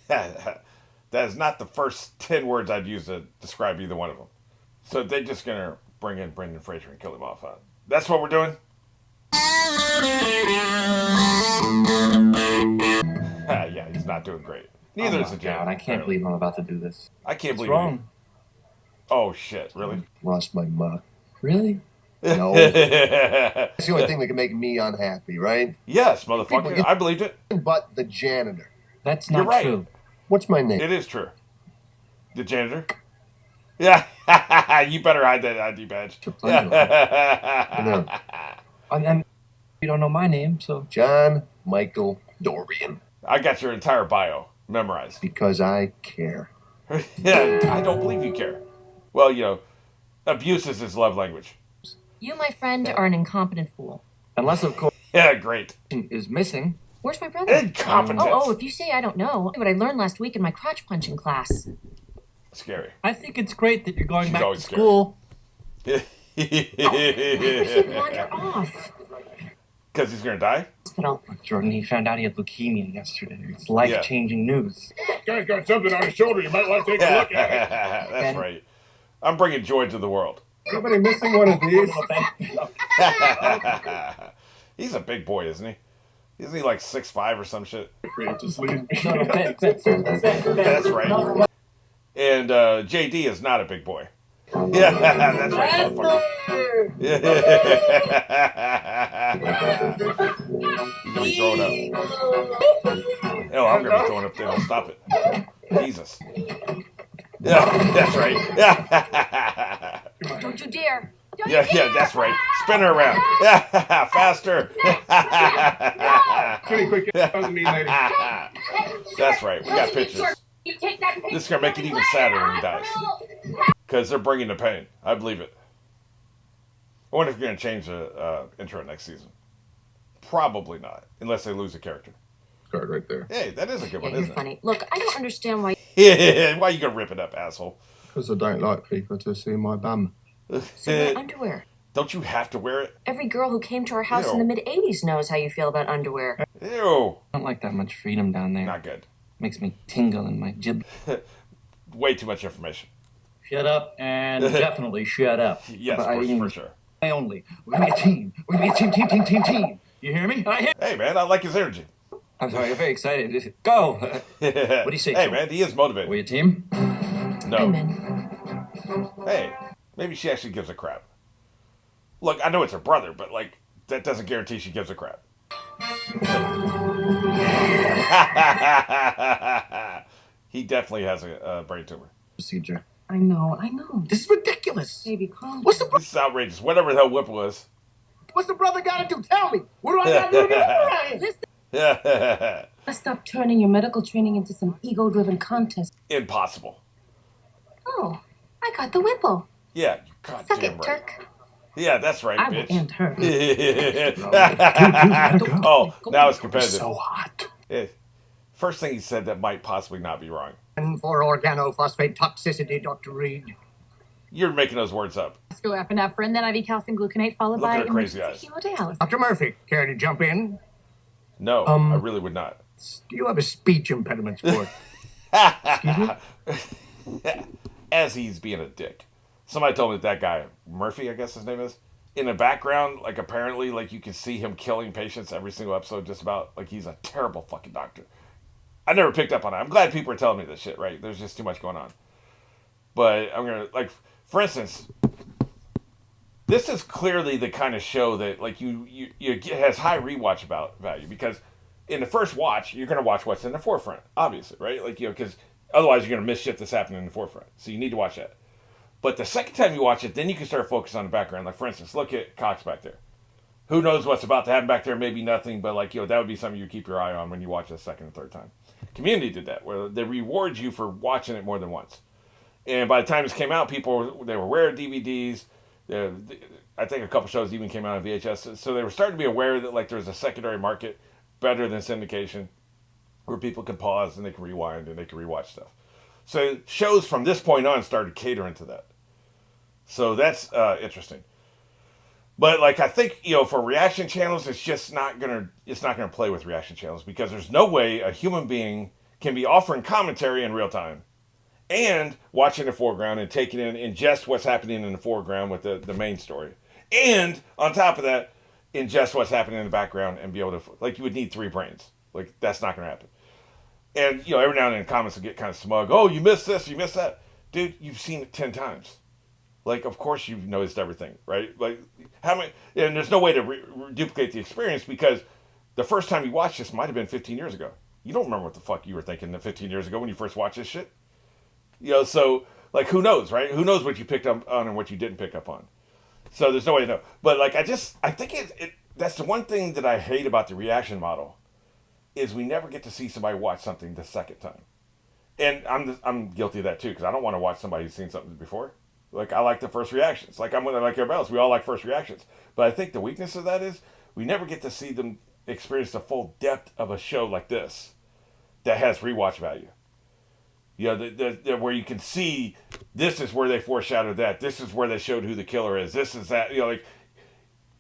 That is not the first 10 words I'd use to describe either one of them. So they're just going to bring in Brendan Fraser and kill him off. That's what we're doing? Yeah, he's not doing great. Neither is the God, I can't believe I'm about to do this. I can't What's believe wrong? it. Oh, shit, really? Lost my mom. Really? No. It's the only thing that can make me unhappy, right? Yes, motherfucker. I believed it. But the janitor. That's not You're right. true. What's my name? It is true. The janitor? Yeah. You better hide that ID badge. And you don't know my name, so... John Michael Dorian. I got your entire bio memorized. Because I care. Yeah, I don't believe you care. Well, you know, abuse is his love language. You, my friend, are an incompetent fool. Unless, of course, Yeah, great. is missing. Where's my brother? Incompetence. Oh, if you say I don't know, what I learned last week in my crotch punching class. Scary. I think it's great that you're going She's back to always Why school. would he wander off? Because he's going to die? Hospital. Jordan, he found out he had leukemia yesterday. It's life-changing news. Guy's got something on his shoulder. You might want to take a look at it. That's right. I'm bringing joy to the world. Anybody missing one of these? He's a big boy, isn't he? Isn't he like 6'5" or some shit? Just leave me. That's right. And JD is not a big boy. Yeah, that's right, motherfucker. Yeah. He's gonna be throwing up. Oh, I'm gonna be throwing up there. I'll stop it. Jesus. Yeah, that's right. Yeah. Don't you dare. Don't Yeah, you dare. that's right. Spin her around. Yeah, faster. Pretty quick. Doesn't mean lady. That's right. We got pictures. You take that picture. This is gonna make it even sadder when he dies. Because they're bringing the pain. I believe it. I wonder if they're going to change the intro next season. Probably not. Unless they lose a character. Card right there. Hey, that is a good one, You're isn't funny. Look, I don't understand why. it? Why you going to rip it up, asshole? Because I don't like people to see my bum. So wear underwear. Don't you have to wear it? Every girl who came to our house in the mid-'80s knows how you feel about underwear. Ew. I don't like that much freedom down there. Not good. Makes me tingle in my jib. Way too much information. Shut up and definitely shut up. Yes, for sure. I only. We're going to be a team. We're going to be a team. You hear me? Hey, man, I like his energy. I'm sorry, I'm very excited. Go. What do you say? Hey, man, he is motivated. We're a team? No. Amen. Hey, maybe she actually gives a crap. Look, I know it's her brother, but, like, that doesn't guarantee she gives a crap. He definitely has a brain tumor. Procedure. I know. This is ridiculous. Baby, calm What's the This is outrageous. Whatever the hell Whipple is. What's the brother got to do? Tell me. What do I got to do to get right? Listen, Yeah. stop turning your medical training into some ego-driven contest. Impossible. Oh, I got the Whipple. Yeah, you Suck goddamn it, right. Turk. Yeah, that's right, I will bitch. end her. Oh, now it's competitive. So hot. Yeah. First thing he said that might possibly not be wrong. And for organophosphate toxicity, Dr. Reed. You're making those words up. Epinephrine, then IV calcium gluconate, followed Look by at her crazy eyes. hemodialysis. Dr. Murphy, care to jump in? No, I really would not. Do you have a speech impediment, sport? As he's being a dick. Somebody told me that guy, Murphy, I guess his name is, in the background, like apparently, like you can see him killing patients every single episode, just about. Like he's a terrible fucking doctor. I never picked up on it. I'm glad people are telling me this shit, right? There's just too much going on. But I'm going to, like, for instance, this is clearly the kind of show that, like, it has high rewatch value because in the first watch, you're going to watch what's in the forefront, obviously, right? Like, because otherwise you're going to miss shit that's happening in the forefront. So you need to watch that. But the second time you watch it, then you can start focusing on the background. Like, for instance, look at Cox back there. Who knows what's about to happen back there? Maybe nothing, but, like, that would be something you keep your eye on when you watch it a second and third time. Community did that, where they reward you for watching it more than once. And by the time this came out, they were aware of DVDs. I think a couple shows even came out on VHS. So they were starting to be aware that, like, there's a secondary market better than syndication where people can pause and they can rewind and they can rewatch stuff. So shows from this point on started catering to that. So that's interesting. But, like, I think, for reaction channels, it's just not gonna play with reaction channels because there's no way a human being can be offering commentary in real time and watching the foreground and taking in, ingest what's happening in the foreground with the main story. And on top of that, ingest what's happening in the background and be able to, like, you would need 3 brains. Like, that's not going to happen. And, you know, every now and then comments will get kind of smug. Oh, you missed this, you missed that. Dude, you've seen it 10 times. Like, of course you've noticed everything, right? Like, how many, and there's no way to duplicate the experience because the first time you watched this might have been 15 years ago. You don't remember what the fuck you were thinking 15 years ago when you first watched this shit. You know, so, like, who knows, right? Who knows what you picked up on and what you didn't pick up on. So there's no way to know. But, like, I think that's the one thing that I hate about the reaction model is we never get to see somebody watch something the second time. And I'm guilty of that, too, because I don't want to watch somebody who's seen something before. Like, I like the first reactions. Like, I'm like everybody else. We all like first reactions. But I think the weakness of that is we never get to see them experience the full depth of a show like this that has rewatch value. You know, the where you can see this is where they foreshadowed that. This is where they showed who the killer is. This is that. You know, like,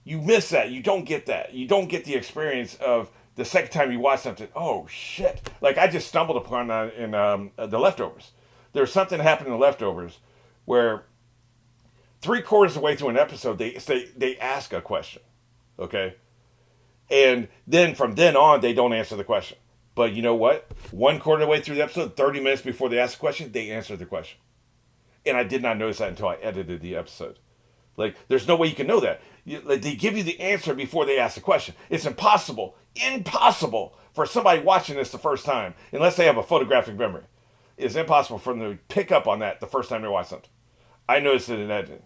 you miss that. You don't get that. You don't get the experience of the second time you watch something. Oh, shit. Like, I just stumbled upon that in The Leftovers. There's something happened in The Leftovers where 3/4 of the way through an episode, they ask a question. Okay? And then from then on, they don't answer the question. But you know what? 1/4 of the way through the episode, 30 minutes before they ask the question, they answer the question. And I did not notice that until I edited the episode. Like, there's no way you can know that. They give you the answer before they ask the question. It's impossible for somebody watching this the first time, unless they have a photographic memory. It's impossible for them to pick up on that the first time they watch something. I noticed it in editing.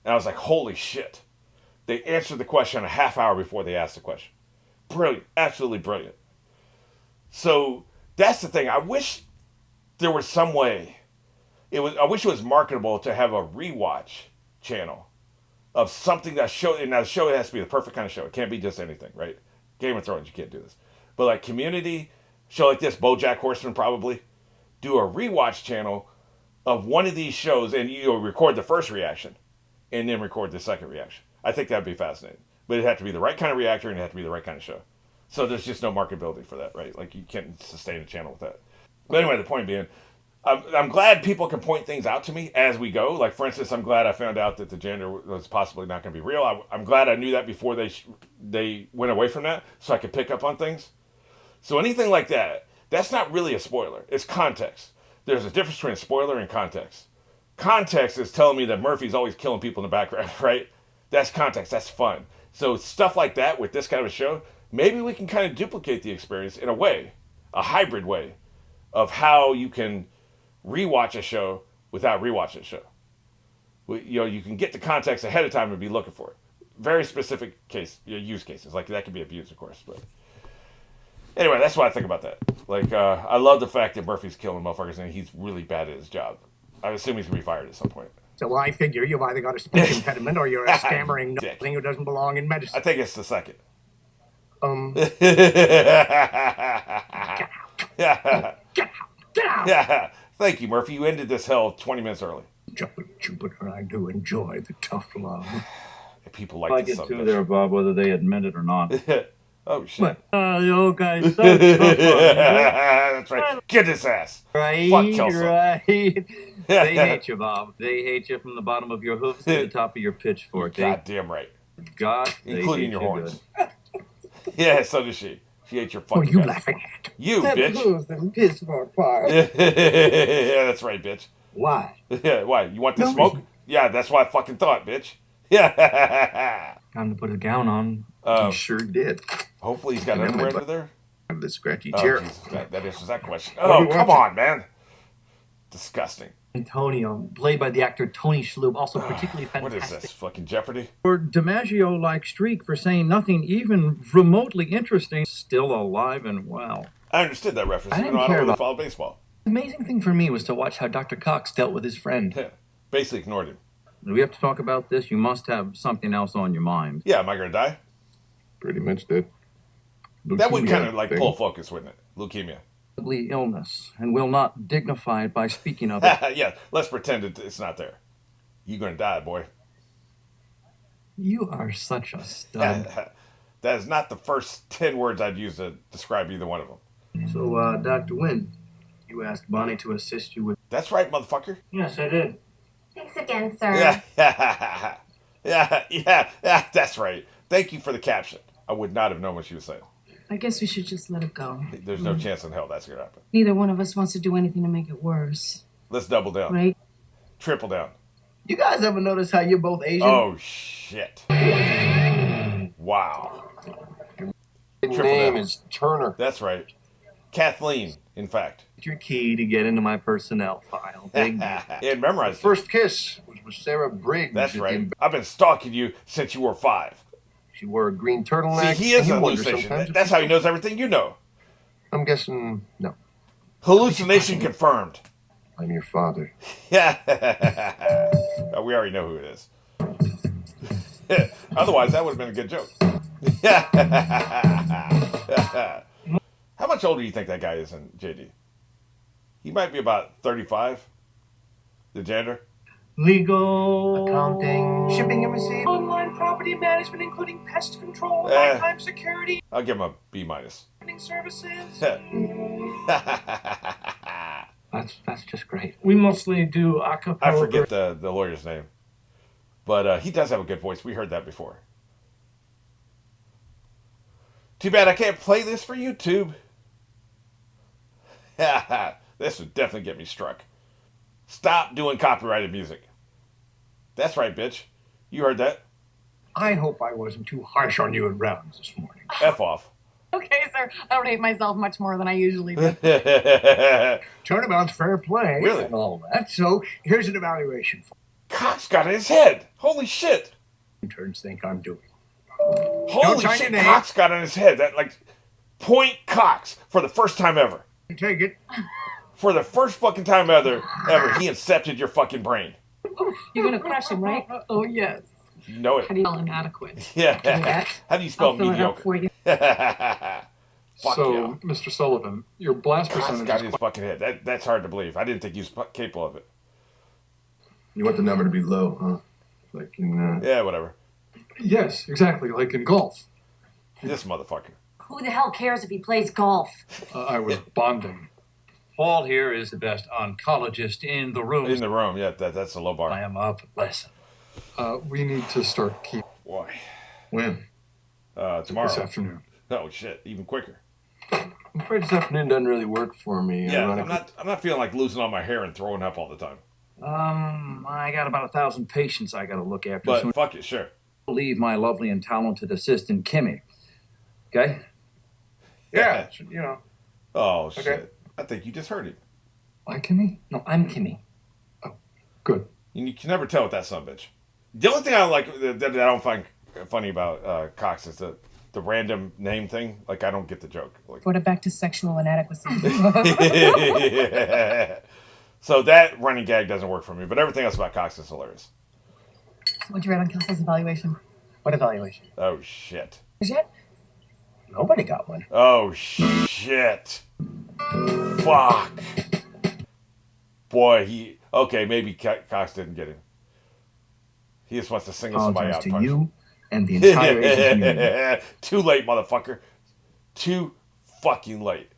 And I was like, holy shit. They answered the question a half hour before they asked the question. Brilliant. Absolutely brilliant. So that's the thing. I wish there was some way. I wish it was marketable to have a rewatch channel of something that show. And now the show has to be the perfect kind of show. It can't be just anything, right? Game of Thrones, you can't do this. But like Community, show like this, Bojack Horseman probably, do a rewatch channel of one of these shows, and you record the first reaction, and then record the second reaction. I think that'd be fascinating. But it'd have to be the right kind of reactor, and it'd have to be the right kind of show. So there's just no marketability for that, right? Like, you can't sustain a channel with that. But anyway, the point being, I'm glad people can point things out to me as we go. Like, for instance, I'm glad I found out that the gender was possibly not going to be real. I'm glad I knew that before they went away from that, so I could pick up on things. So anything like that, that's not really a spoiler. It's context. There's a difference between a spoiler and context. Context is telling me that Murphy's always killing people in the background, right? That's context. That's fun. So stuff like that with this kind of a show, maybe we can kind of duplicate the experience in a way, a hybrid way, of how you can rewatch a show without rewatching a show. You know, you can get the context ahead of time and be looking for it. Very specific use cases. Like, that can be abused, of course. But anyway, that's what I think about that. Like, I love the fact that Murphy's killing motherfuckers and he's really bad at his job. I assume he's going to be fired at some point. So I figure you've either got a speech impediment or you're a stammering Dick. nothing who doesn't belong in medicine. I think it's the second. Get out! Yeah. Thank you, Murphy. You ended this hell 20 minutes early. Jupiter, I do enjoy the tough love. People I like this get subject. to there, Bob, whether they admit it or not. Oh, shit. You guys, That's right. Get his ass. right, Fuck Kelso. right. They hate you, Bob. They hate you from the bottom of your hooves to the top of your pitchfork. Goddamn right. God, they Including hate your you horns. good. Yeah, so does she. She ate your What are fucking you guts. laughing at? You, bitch. hooves and pitchfork part. Yeah, that's right, bitch. Why? Yeah, why? You want the No smoke? reason. Yeah, that's what I fucking thought, bitch. Yeah. Time to put a gown on. He sure did. Hopefully he's got And then underwear my under there. Out of the scratchy Oh, chair. Jesus, that answers that question. What are Oh, we come watching? on, man. Disgusting. Antonio, played by the actor Tony Shalhoub, also particularly What fantastic. is this? Fucking Jeopardy? For DiMaggio-like streak for saying nothing even remotely interesting, still alive and well. I understood that reference, I even didn't though I care don't really about- follow baseball. The amazing thing for me was to watch how Dr. Cox dealt with his friend. Yeah. Basically ignored him. Do we have to talk about this? You must have something else on your mind. Yeah, am I going to die? Pretty much that. That would leukemia kind of like thing. pull focus, wouldn't it? Leukemia. Ugly illness, and will not dignify it by speaking of it. Yeah, let's pretend it's not there. You're going to die, boy. You are such a stud. That is not the first 10 words I'd use to describe either one of them. So, Dr. Wynn, You asked Bonnie to assist you with... That's right, motherfucker. Yes, I did. Thanks again, sir. Yeah, that's right. Thank you for the caption. I would not have known what she was saying. I guess we should just let it go. There's no chance in hell that's going to happen. Neither one of us wants to do anything to make it worse. Let's double down. Right? Triple down. You guys ever notice how you're both Asian? Oh, shit. Wow. Your name is Turner. That's right. Kathleen, in fact. Your key to get into my personnel file. Big And memorized it. First kiss was with Sarah Briggs. That's at right. the- I've been stalking you since you were 5. She wore a green turtleneck. See, he is and you a wonder hallucination. sometimes if That's how he knows everything you know. I'm guessing, no. Hallucination confirmed. I'm your father. Yeah. We already know who it is. Otherwise, that would have been a good joke. How much older do you think that guy is than JD? He might be about 35. The janitor. legal... Accounting. Shipping and receiving. Online property management, including pest control, Eh. maritime security, I'll give him a B minus. services. That's just great. We mostly do a cappella. I forget the lawyer's name. But he does have a good voice. We heard that before. Too bad I can't play this for YouTube. This would definitely get me struck. Stop doing copyrighted music. That's right, bitch. You heard that. I hope I wasn't too harsh on you in rounds this morning. F off. Okay, sir. I don't hate myself much more than I usually do. Turnabout's fair play Really? and all that. So here's an evaluation for Cox got in his head. Holy shit. interns think I'm doing. Holy sign shit, your name. Cox got in his head. That, like, point Cox for the first time ever. You take it. For the first fucking time ever, he incepted your fucking brain. You're gonna crush him, right? Oh, yes. You know it. How do you spell inadequate? Yeah. How do you spell I'll fill it up mediocre? for you. Fuck So, yeah. Mr. Sullivan, your blast Cox percentage got is in his fucking head. That's hard to believe. I didn't think he was capable of it. You want the number to be low, huh? Like in, Yeah, whatever. yes, exactly, like in golf. This motherfucker. Who the hell cares if he plays golf? I was bonding. Paul here is the best oncologist in the room. In the room, yeah, that's a low I bar. am up. Listen. We need to start keep Boy. when? this Tomorrow. afternoon. Oh shit, even quicker. I'm afraid this afternoon doesn't really work for me. Yeah, Ironically. I'm not feeling like losing all my hair and throwing up all the time. I got about 1,000 patients I got to look after. But So fuck it, sure. I'll leave my lovely and talented assistant, Kimmy. Okay? Yeah, you know. Oh shit. Okay. I think you just heard it. Like me? No, I'm Kimmy. Good. You can never tell with that son of a bitch. The only thing I like that I don't find funny about Cox is the random name thing. Like I don't get the joke. Like, Put it back to sexual inadequacy. so that running gag doesn't work for me. But everything else about Cox is hilarious. What'd you write on Castle's evaluation? What evaluation? Oh shit. Is it? Nobody got one. Oh shit. Fuck. Boy, maybe Cox didn't get him. He just wants to single somebody out. Apologize to punch. you and the entire Asian community. Too late, motherfucker. Too fucking late.